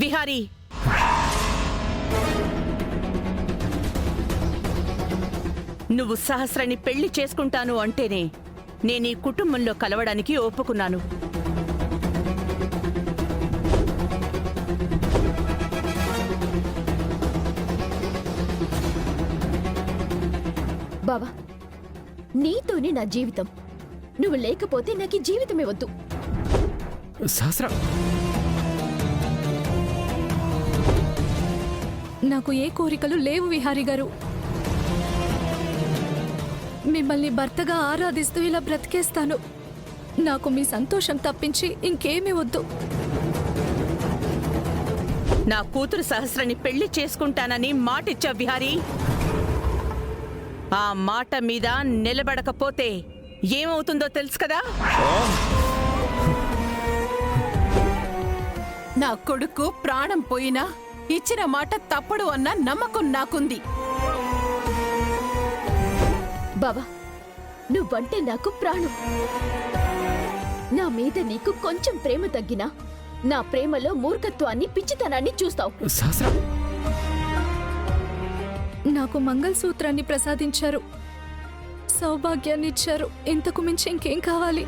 విహారీ, నువ్వు సహస్రని పెళ్లి చేసుకుంటాను అంటేనే నేను ఈ కుటుంబంలో కలవడానికి ఒప్పుకున్నాను. బావా, నీతోనే నా జీవితం. నువ్వు లేకపోతే నాకు జీవితమే వద్దు. సహస్ర, నాకు ఏ కోరికలు లేవు విహారీ గారు. మిమ్మల్ని భర్తగా ఆరాధిస్తూ ఇలా బ్రతికేస్తాను. నాకు మీ సంతోషం తప్పించి ఇంకేమీ వద్దు. నా కూతురు సహస్రని పెళ్లి చేసుకుంటానని మాటిచ్చా విహారీ. ఆ మాట మీద నిలబడకపోతే ఏమవుతుందో తెలుసు కదా. నా కొడుకు ప్రాణం పోయినా ఇచ్చిన మాట తప్పుడు అన్న నమ్మకం నాకుంది. బావా, నువ్వంటే నాకు ప్రాణం. నా మీద నీకు కొంచెం ప్రేమ తగ్గినా నా ప్రేమలో మూర్ఖత్వాన్ని, పిచ్చితనాన్ని చూస్తావు. సహస్ర, నాకు మంగళసూత్రాన్ని ప్రసాదించారు, సౌభాగ్యాన్ని ఇచ్చారు. ఇంతకు మించి ఇంకేం కావాలి?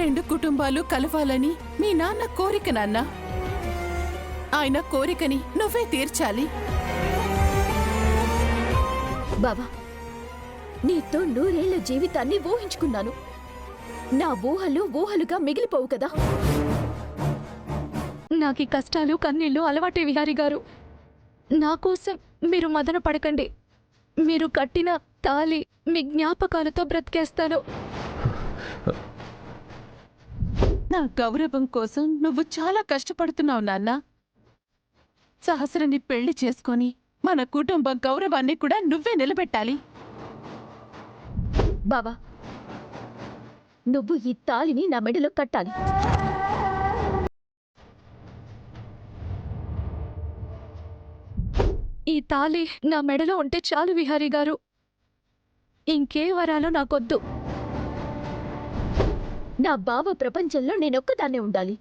రెండు కుటుంబాలు కలవాలని మీ నాన్న కోరిక నాన్న. ఆయన కోరికని నువ్వే తీర్చాలి. బావా, నీతో 100 ఏళ్ల జీవితాన్ని ఊహించుకున్నాను. నా ఊహలు ఊహలుగా మిగిలిపోవు కదా. నాకు ఈ కష్టాలు కన్నీళ్లు అలవాటే విహారీ గారు. నా కోసం మీరు మదన పడకండి. మీరు కట్టిన తాళి మీ జ్ఞాపకాలతో బ్రతికేస్తాను. నా గౌరవం కోసం నువ్వు చాలా కష్టపడుతున్నావు నాన్న. సహస్రని పెళ్లి చేసుకొని మన కుటుంబ గౌరవాన్ని కూడా నువ్వే నిలబెట్టాలి. బావా, నువ్వు ఈ తాళిని నా మెడలో కట్టాలి. ఈ తాళి నా మెడలో ఉంటే చాలు విహారీ గారు. ఇంకే వరాలు నాకొద్దు. నా బావ ప్రపంచంలో నేనొక్కదాన్నే ఉండాలి.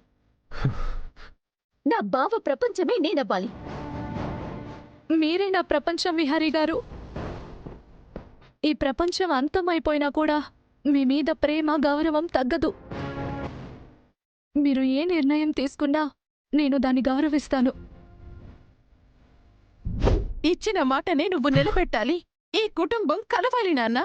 నా బావ ప్రపంచమే నేనవ్వాలి. మీరే నా ప్రపంచం విహారీ గారు. ఈ ప్రపంచం అంతమైపోయినా కూడా మీ మీద ప్రేమ, గౌరవం తగ్గదు. మీరు ఏ నిర్ణయం తీసుకున్నా నేను దాన్ని గౌరవిస్తాను. ఇచ్చిన మాటనే నువ్వు నిలబెట్టాలి. ఈ కుటుంబం కలవాలి నాన్న.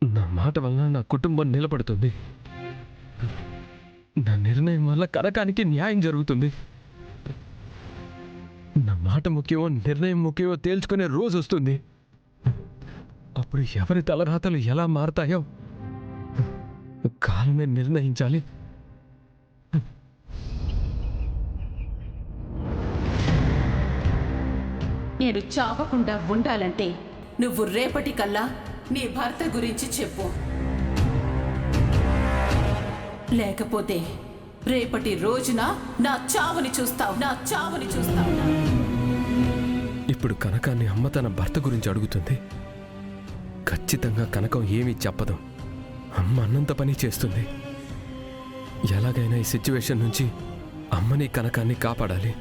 నా మాట వల్ల నా కుటుంబం నిలబడుతుంది. నా నిర్ణయం వల్ల కనకానికి న్యాయం జరుగుతుంది. నా మాట ముఖ్యమో నిర్ణయం ముఖ్యమో తేల్చుకునే రోజు వస్తుంది. అప్పుడు ఎవరి తలరాతలు ఎలా మారతాయో కాలమే నిర్ణయించాలి. నేను చావకుండా ఉండాలంటే నువ్వు రేపటి కల్లా నీ భర్త గురించి చెప్పు. లేకపోతే రేపటి రోజున నా చావుని చూస్తావు. ఇప్పుడు కనకాన్ని అమ్మ తన భర్త గురించి అడుగుతుంది. ఖచ్చితంగా కనకం ఏమీ చెప్పదు. అమ్మ అన్నంత పని చేస్తుంది. ఎలాగైనా ఈ సిచ్యువేషన్ నుంచి అమ్మని కనకాన్ని కాపాడాలి.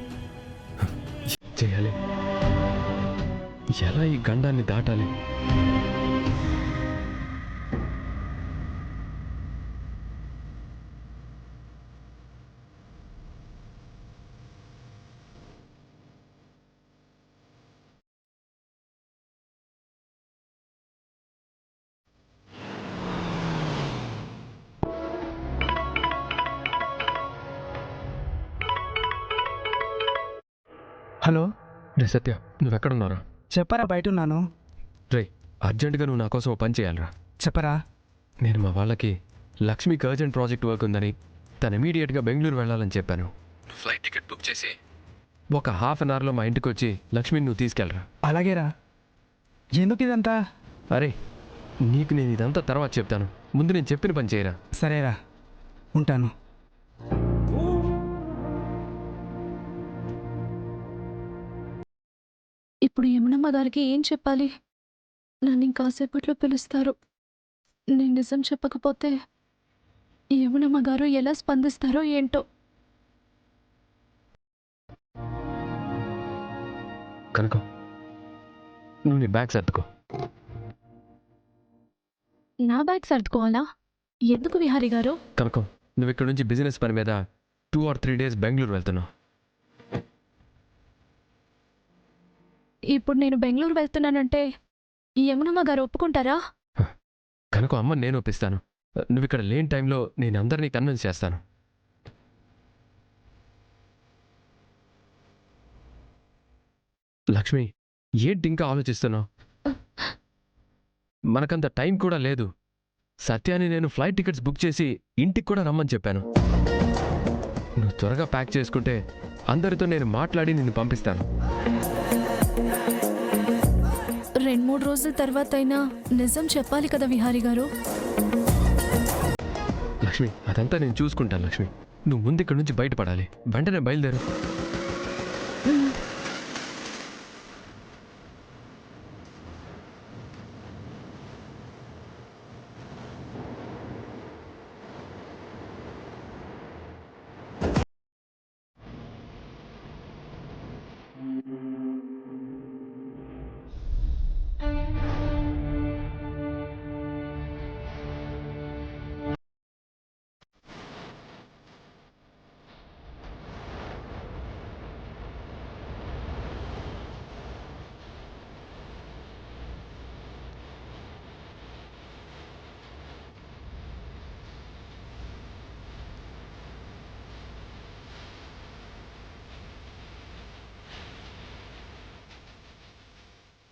చేయాలి. ఎలా ఈ గండాన్ని దాటాలి? హలో, రే సత్య, నువ్వెక్కడున్నారా? చెప్పరా, బయట ఉన్నాను. రే, అర్జెంటుగా నువ్వు నా కోసం ఓ పని చేయాలరా. చెప్పరా. నేను మా వాళ్ళకి లక్ష్మికి అర్జెంట్ ప్రాజెక్ట్ వర్క్ ఉందని తను ఇమీడియట్గా బెంగళూరు వెళ్ళాలని చెప్పాను. ఫ్లైట్ టికెట్ బుక్ చేసి ఒక హాఫ్ అన్ అవర్లో మా ఇంటికి వచ్చి లక్ష్మిని నువ్వు తీసుకెళ్ళరా. అలాగేరా. ఎందుకు ఇదంతా? అరే, నీకు నేను ఇదంతా తర్వాత చెప్తాను, ముందు నేను చెప్పిన పని చేయరా. సరేరా, ఉంటాను. ఇప్పుడు యమునమ్మ గారికి ఏం చెప్పాలి? నన్ను ఇంకాసేపట్లో పిలుస్తారు. నేను నిజం చెప్పకపోతే యమునమ్మ గారు ఎలా స్పందిస్తారో ఏంటో. కనుక నువ్వు నీ బ్యాగ్ సర్దుకో. నా బ్యాగ్ సర్దుకోవాలా? ఎందుకు విహారీ గారు? కనుక నువ్వు ఇక్కడ నుంచి బిజినెస్ పని మీద 2 or 3 days బెంగళూరు వెళ్తున్నావు. ఇప్పుడు నేను బెంగళూరు వెళ్తున్నానంటే యమునమ్మ గారు ఒప్పుకుంటారా? కనుక అమ్మ నేను ఒప్పిస్తాను. నువ్వు ఇక్కడ లేని టైంలో నేను అందరినీ కన్విన్స్ చేస్తాను. లక్ష్మి, ఏంటి ఇంకా ఆలోచిస్తున్నావు? మనకంత టైం కూడా లేదు. సత్యాన్ని నేను ఫ్లైట్ టికెట్స్ బుక్ చేసి ఇంటికి కూడా రమ్మని చెప్పాను. నువ్వు త్వరగా ప్యాక్ చేసుకుంటే అందరితో నేను మాట్లాడి నిన్ను పంపిస్తాను. 2-3 రోజుల తర్వాత అయినా నిజం చెప్పాలి కదా విహారీ గారు. లక్ష్మి, అదంతా నేను చూసుకుంటాను. లక్ష్మి, నువ్వు ముందు ఇక్కడ నుంచి బయటపడాలి. వెంటనే బయలుదేరు.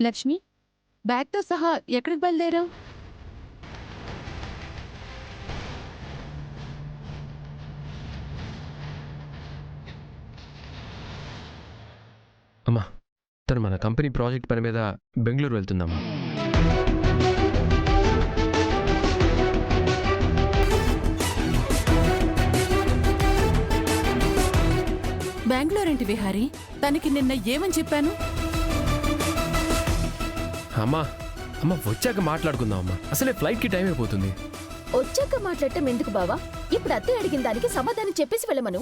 లక్ష్మి, బ్యాగ్తో సహా ఎక్కడికి బయలుదేరావు? అమ్మా, తను మన కంపెనీ ప్రాజెక్ట్ పని మీద బెంగళూరు వెళ్తుందమ్మా. బెంగళూరేంటి విహారీ? తనకి నిన్న ఏమని చెప్పాను? అమ్మా అమ్మ, వచ్చాక మాట్లాడుకుందాం అమ్మా. అసలే ఫ్లైట్కి టైం అయిపోతుంది. వచ్చాక మాట్లాడటం ఎందుకు బావా? ఇప్పుడు అత్తయ్య అడిగిన దానికి సమాధానం చెప్పేసి వెళ్ళమను.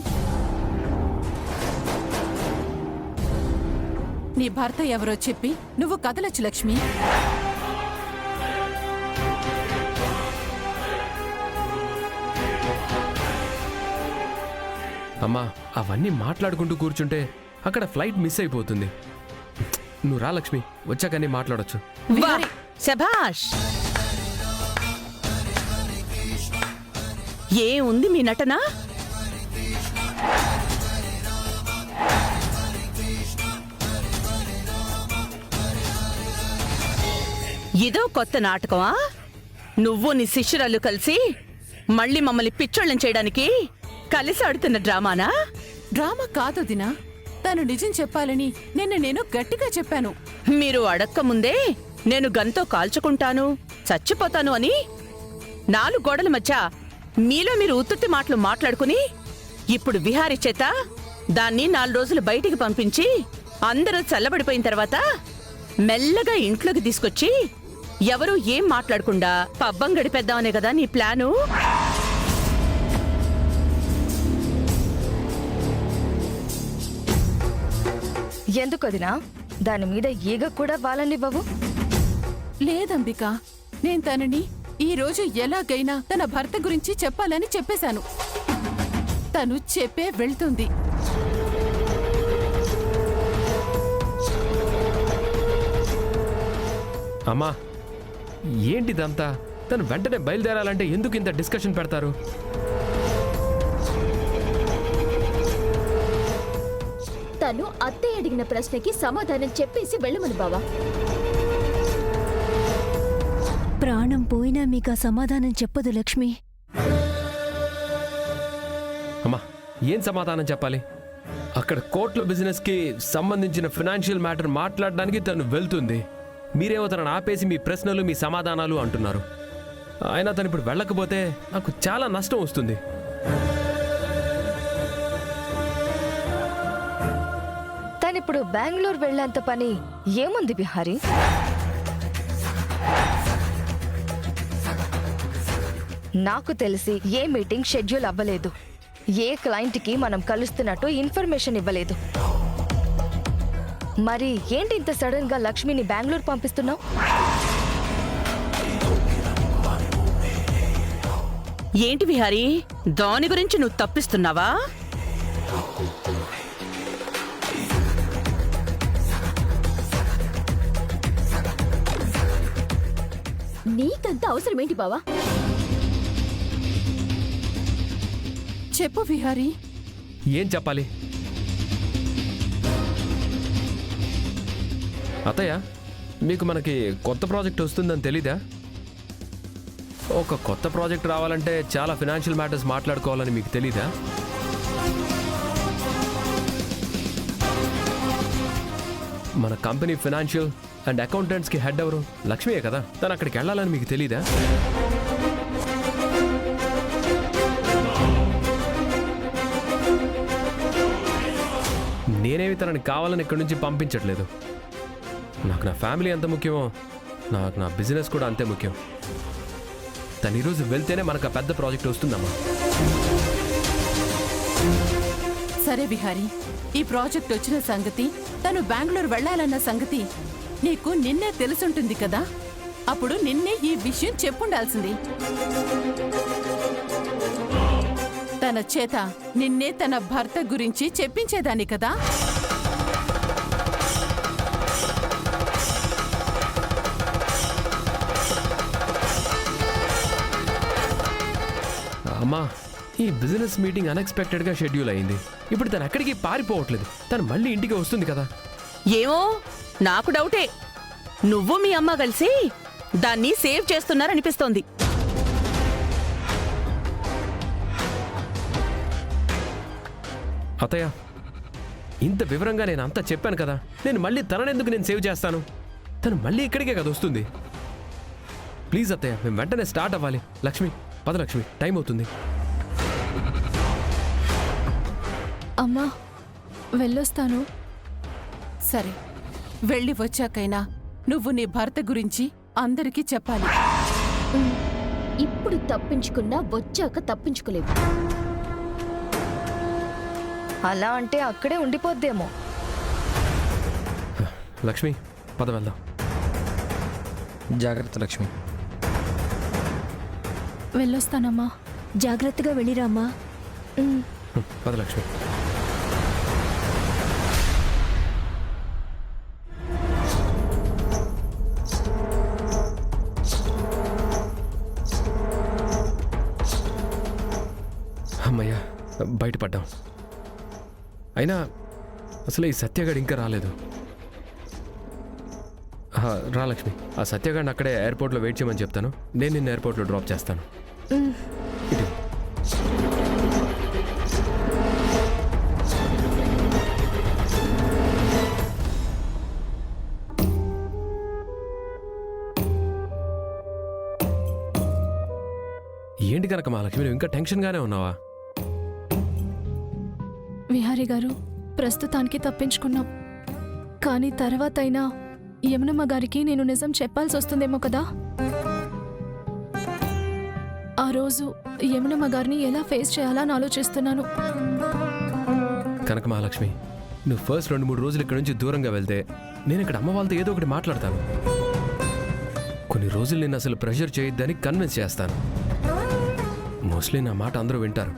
నీ భర్త ఎవరో చెప్పి నువ్వు కదలొచ్చు లక్ష్మి. అమ్మా, అవన్నీ మాట్లాడుకుంటూ కూర్చుంటే అక్కడ ఫ్లైట్ మిస్ అయిపోతుంది. నువ్వు రా లక్ష్మి, వచ్చాకనే మాట్లాడొచ్చు. వాహ్, శభాష్! ఏ ఉంది మీ నటన? ఇదో కొత్త నాటకమా? నువ్వు నీ శిష్యురాలు కలిసి మళ్ళీ మమ్మల్ని పిచ్చోళ్ళని చేయడానికి కలిసి ఆడుతున్న డ్రామానా? డ్రామా కాదు దినా. తను నిజం చెప్పాలని నిన్న నేను గట్టిగా చెప్పాను. మీరు అడక్క ముందే నేను గన్తో కాల్చుకుంటాను, చచ్చిపోతాను అని 4 గోడల మధ్య మీలో మీరు ఉత్తుత్తి మాటలు మాట్లాడుకుని ఇప్పుడు విహారీ చేత దాన్ని 4 రోజులు బయటికి పంపించి అందరూ చల్లబడిపోయిన తర్వాత మెల్లగా ఇంట్లోకి తీసుకొచ్చి ఎవరూ ఏం మాట్లాడకుండా పబ్బం గడిపేద్దామనే కదా నీ ప్లాను? ఎందుకదినా? దాని మీద ఈగ కూడా వాలనివ్వవు? లేదంబిక, నేను తనని ఈ రోజు ఎలాగైనా తన భర్త గురించి చెప్పాలని చెప్పేశాను. తను చెప్పే వెళ్తుంది. అమ్మా, ఏంటిదంతా? తను వెంటనే బయలుదేరాలంటే ఎందుకు ఇంత డిస్కషన్ పెడతారు? తను అత్తయ్య అడిగిన ప్రశ్నకి సమాధానం చెప్పేసి వెళ్ళమను బావా. ప్రాణం పోయినా మీకు ఆ సమాధానం చెప్పదు లక్ష్మి. అమ్మా, ఏం సమాధానం చెప్పాలి? అక్కడ కోర్టులో బిజినెస్కి సంబంధించిన ఫినాన్షియల్ మ్యాటర్ మాట్లాడడానికి తను వెళ్తుంది. మీరేమో తనను ఆపేసి మీ ప్రశ్నలు మీ సమాధానాలు అంటున్నారు. అయినా తను ఇప్పుడు వెళ్ళకపోతే నాకు చాలా నష్టం వస్తుంది. తనిప్పుడు బెంగళూరు వెళ్ళేంత పని ఏముంది బిహారీ? నాకు తెలిసి ఏ మీటింగ్ షెడ్యూల్ అవ్వలేదు, ఏ క్లయింట్కి మనం కలుస్తున్నట్టు ఇన్ఫర్మేషన్ ఇవ్వలేదు. మరి ఏంటి ఇంత సడన్ గా లక్ష్మిని బెంగళూరు పంపిస్తున్నావు? ఏంటి విహారీ, దాని గురించి నువ్వు తప్పిస్తున్నావా? నీకంత అవసరమేంటి బావా? చెప్పు విహారీ. ఏం చెప్పాలి? అత్తయ్య, మీకు మనకి కొత్త ప్రాజెక్ట్ వస్తుందని తెలీదా? ఒక కొత్త ప్రాజెక్ట్ రావాలంటే చాలా ఫినాన్షియల్ మ్యాటర్స్ మాట్లాడుకోవాలని మీకు తెలీదా? మన కంపెనీ ఫినాన్షియల్ అండ్ అకౌంటెంట్స్కి హెడ్ ఎవరు? లక్ష్మీయే కదా. తను అక్కడికి వెళ్ళాలని మీకు తెలీదా? నేనేమి తనని కావాలని ఇక్కడి నుంచి పంపించట్లేదు. నాకు నా ఫ్యామిలీ ఎంత ముఖ్యమో నాకు నా బిజినెస్ కూడా అంతే ముఖ్యం. తను ఈరోజు వెళ్తేనే మనకు ఆ పెద్ద ప్రాజెక్ట్ వస్తుందమ్మా. సరే విహారీ, ఈ ప్రాజెక్ట్ వచ్చిన సంగతి, తను బెంగళూరు వెళ్ళాలన్న సంగతి నీకు నిన్నే తెలుసుంటుంది కదా. అప్పుడు నిన్నే ఈ విషయం చెప్పుండాల్సింది. తన చేత నిన్నే తన భర్త గురించి చెప్పించేదాన్ని కదా. అమ్మా, ఈ బిజినెస్ మీటింగ్ అన్ఎక్స్పెక్టెడ్గా షెడ్యూల్ అయింది. ఇప్పుడు తను ఎక్కడికి పారిపోవట్లేదు. తను మళ్ళీ ఇంటికి వస్తుంది కదా. ఏమో, నాకు డౌటే. నువ్వు మీ అమ్మ కలిసి దాన్ని సేవ్ చేస్తున్నారనిపిస్తోంది. అత్తయ్య, ఇంత వివరంగా నేను అంతా చెప్పాను కదా. నేను మళ్ళీ తననెందుకు నేను సేవ్ చేస్తాను? తను మళ్ళీ ఇక్కడికే కదా వస్తుంది. ప్లీజ్ అత్తయ్య, మేము వెంటనే స్టార్ట్ అవ్వాలి. లక్ష్మి, పద లక్ష్మి, టైం అవుతుంది. అమ్మా, వెళ్ళొస్తాను. సరే, వెళ్ళి వచ్చాకైనా నువ్వు నీ భర్త గురించి అందరికీ చెప్పాలి. ఇప్పుడు తప్పించుకున్నా వచ్చాక తప్పించుకోలేవు. అలా అంటే అక్కడే ఉండిపోద్దేమో. లక్ష్మి, పద వెళ్దాం. జాగ్రత్త లక్ష్మి. వెళ్ళొస్తానమ్మా. జాగ్రత్తగా వెళ్ళిరామ్మా. పద లక్ష్మి. అమ్మయ్యా, బయటపడ్డాం. అయినా అసలు ఈ సత్యగాడు ఇంకా రాలేదు. రా లక్ష్మి, ఆ సత్యగాడిని అక్కడే ఎయిర్పోర్ట్లో వెయిట్ చేయమని చెప్తాను. నేను నిన్ను ఎయిర్పోర్ట్లో డ్రాప్ చేస్తాను. ఇటు. ఏంటి కనుక మా లక్ష్మి, నువ్వు ఇంకా టెన్షన్గానే ఉన్నావా? విహారీ గారు, ప్రస్తుతానికి తప్పించుకున్నాం. కానీ తర్వాత అయినా యమునమ్మ గారికి నేను నిజం చెప్పాల్సి వస్తుందేమో కదా. ఆ రోజు యమునమ్మ గారిని ఎలా ఫేస్ చేయాలా అని ఆలోచిస్తున్నాను. కనక మహాలక్ష్మి, నువ్వు ఫస్ట్ 2-3 రోజులు ఇక్కడ నుంచి దూరంగా వెళ్తే నేను ఇక్కడ అమ్మ వాళ్ళతో ఏదో ఒకటి మాట్లాడతాను. కొన్ని రోజులు నేను అసలు ప్రెషర్ చేయొద్దని కన్విన్స్ చేస్తాను. మోస్ట్లీ నా మాట అందరూ వింటారు.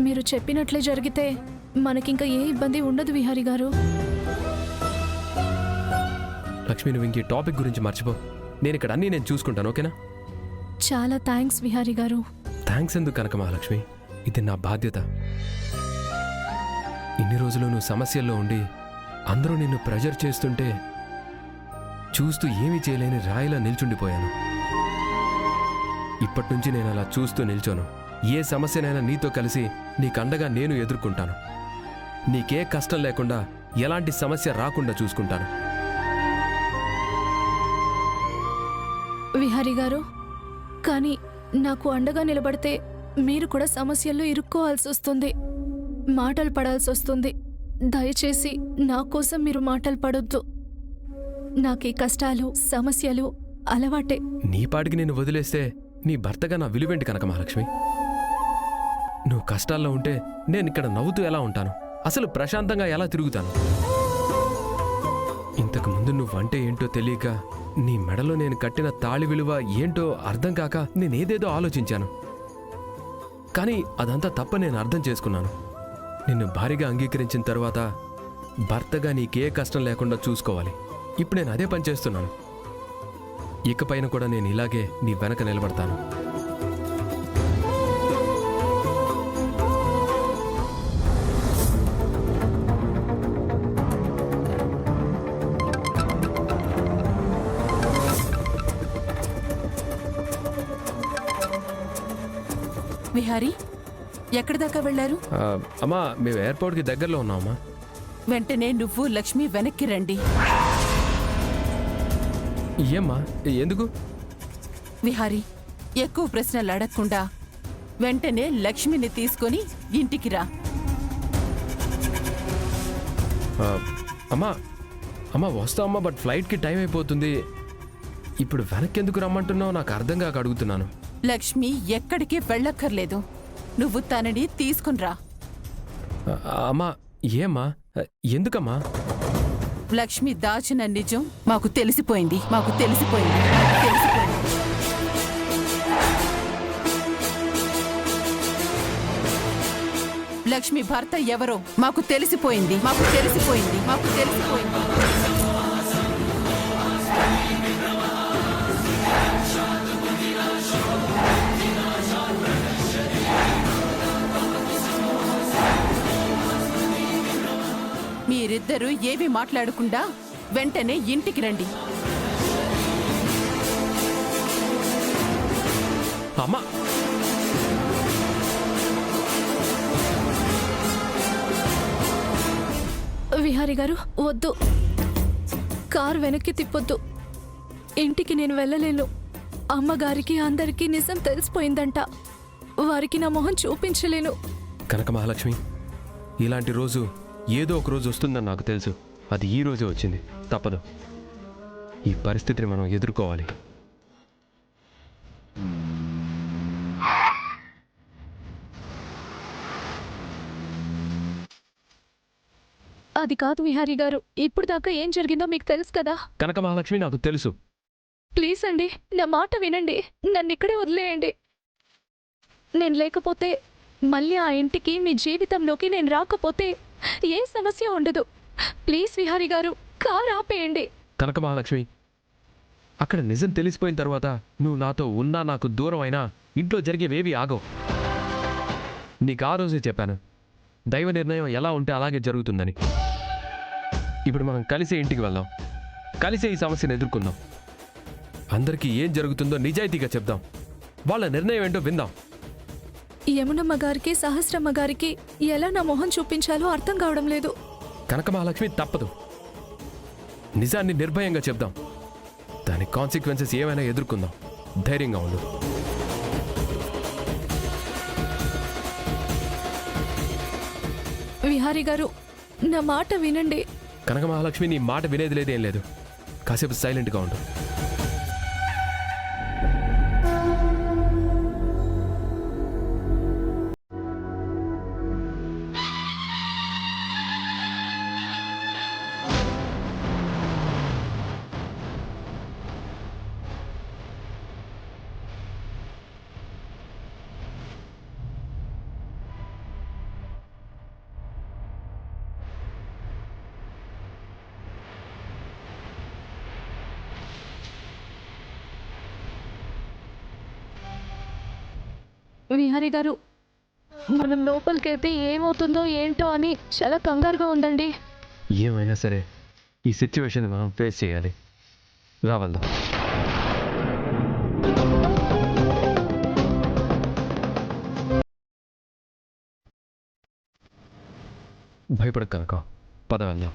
మీరు చెప్పినట్లే జరిగితే మనకింకా ఏ ఇబ్బంది ఉండదు విహారీ గారు. లక్ష్మి, నువ్వు ఇంక ఈ టాపిక్ గురించి మర్చిపో. నేను ఇక్కడ అన్నీ నేను చూసుకుంటాను, ఓకేనా? చాలా థ్యాంక్స్ విహారీ గారు. థ్యాంక్స్ ఎందుకు కనక మహాలక్ష్మి, ఇది నా బాధ్యత. ఇన్ని రోజులు నువ్వు సమస్యల్లో ఉండి అందరూ నిన్ను ప్రెజర్ చేస్తుంటే చూస్తూ ఏమీ చేయలేని రాయిలా నిల్చుండిపోయాను. ఇప్పటినుంచి నేను అలా చూస్తూ నిల్చోను. ఏ సమస్యనైనా నీతో కలిసి నీకండగా నేను ఎదుర్కొంటాను. నీకే కష్టం లేకుండా ఎలాంటి సమస్య రాకుండా చూసుకుంటాను. విహారీ గారు, కానీ నాకు అండగా నిలబడితే మీరు కూడా సమస్యల్లో ఇరుక్కోవాల్సి వస్తుంది, మాటలు పడాల్సి వస్తుంది. దయచేసి నా కోసం మీరు మాటలు పడొద్దు. నాకు ఈ కష్టాలు సమస్యలు అలవాటే. నీ పాటికి నిన్ను వదిలేస్తే నీ భర్తగా నా విలువేంటి కనక మహాలక్ష్మి? నువ్వు కష్టాల్లో ఉంటే నేను ఇక్కడ నవ్వుతూ ఎలా ఉంటాను? అసలు ప్రశాంతంగా ఎలా తిరుగుతాను? ఇంతకు ముందు నువ్వంటే ఏంటో తెలియక నీ మెడలో నేను కట్టిన తాళి విలువ ఏంటో అర్థం కాక నేనేదేదో ఆలోచించాను. కానీ అదంతా తప్ప నేను అర్థం చేసుకున్నాను. నిన్ను భారీగా అంగీకరించిన తర్వాత భర్తగా నీకే కష్టం లేకుండా చూసుకోవాలి. ఇప్పుడు నేను అదే పని చేస్తున్నాను. ఇకపైన కూడా నేను ఇలాగే నీ వెనక నిలబడతాను. విహారీ, ఎక్కడి దాకా వెళ్లారు? అమ్మా, మేము ఎయిర్పోర్ట్కి దగ్గరలో ఉన్నామమ్మా. వెంటనే నువ్వు లక్ష్మి వెనక్కి రండి. ఏమ్మా, ఎందుకు? విహారీ, ఎక్కువ ప్రశ్నలు అడగకుండా వెంటనే లక్ష్మిని తీసుకొని ఇంటికి రా. అమ్మా అమ్మా వస్తావమ్మా, బట్ ఫ్లైట్కి టైం అయిపోతుంది. ఇప్పుడు వెనక్కి ఎందుకు రమ్మంటున్నావు నాకు అర్థం కాక అడుగుతున్నాను. లక్ష్మి ఎక్కడికి వెళ్ళక్కర్లేదు, నువ్వు తనని తీసుకుని రా. అమ్మా, ఏమ్మా, ఎందుకమ్మా? లక్ష్మి దాచిన నిజం మాకు తెలిసిపోయింది, మాకు తెలిసిపోయింది, మాకు తెలిసిపోయింది. లక్ష్మి భర్త ఎవరో మాకు తెలిసిపోయింది, మాకు తెలిసిపోయింది, మాకు తెలిసిపోయింది. మీరిద్దరూ ఏవి మాట్లాడకుండా వెంటనే ఇంటికి రండి. అమ్మా, విహారీ గారు, వద్దు. కారు వెనక్కి తిప్పొద్దు. ఇంటికి నేను వెళ్ళలేను. అమ్మగారికి అందరికీ నిజం తెలిసిపోయిందంట. వారికి నా మొహం చూపించలేను. కనక మహాలక్ష్మి, ఇలాంటి రోజు ఏదో ఒక రోజు వస్తుందని నాకు తెలుసు. అది ఈ రోజే వచ్చింది. తప్పదు. ఈ పరిస్థితిని మనం ఎదుర్కోవాలి. అది కాదు విహారీ గారు, ఇప్పుడు దాకా ఏం జరిగిందో మీకు తెలుసు కదా. కనక మహాలక్ష్మి, నాకు తెలుసు. ప్లీజ్ అండి, నా మాట వినండి. నన్ను ఇక్కడే వదిలేయండి. నేను లేకపోతే, మళ్ళీ ఆ ఇంటికి మీ జీవితంలోకి నేను రాకపోతే ఏ సమస్య ఉండదు. ప్లీజ్ విహారీ గారు, కారు ఆపేయండి. కనక మహాలక్ష్మి, అక్కడ నిజం తెలిసిపోయిన తర్వాత నువ్వు నాతో ఉన్నా నాకు దూరం అయినా ఇంట్లో జరిగేవేవి ఆగవు. నీకు ఆ రోజే చెప్పాను, దైవ నిర్ణయం ఎలా ఉంటే అలాగే జరుగుతుందని. ఇప్పుడు మనం కలిసే ఇంటికి వెళ్దాం, కలిసే ఈ సమస్యను ఎదుర్కొందాం. అందరికీ ఏం జరుగుతుందో నిజాయితీగా చెప్దాం. వాళ్ళ నిర్ణయం ఏంటో విందాం. యమునమ్మ గారికి సహస్రమ్మ గారికి ఎలా నా మొహం చూపించాలో అర్థం కావడం లేదు. కనక మహాలక్ష్మి, తప్పదు. నిజాన్ని నిర్భయంగా చెప్దాం. దాని కాన్సిక్వెన్సెస్ ఏమైనా ఎదుర్కొందాం. ధైర్యంగా ఉండు. విహారీ గారు, నా మాట వినండి. కనక మహాలక్ష్మి, నీ మాట వినేది లేదేం లేదు. కాసేపు సైలెంట్గా ఉండు. విహారీ గారు, మనం లోపలికైతే ఏమవుతుందో ఏంటో అని చాలా కంగారుగా ఉందండి. ఏమైనా సరే ఈ సిచ్యువేషన్ మనం ఫేస్ చేయాలి. రావాలా? భయపడక కనుక పద వెళ్దాం.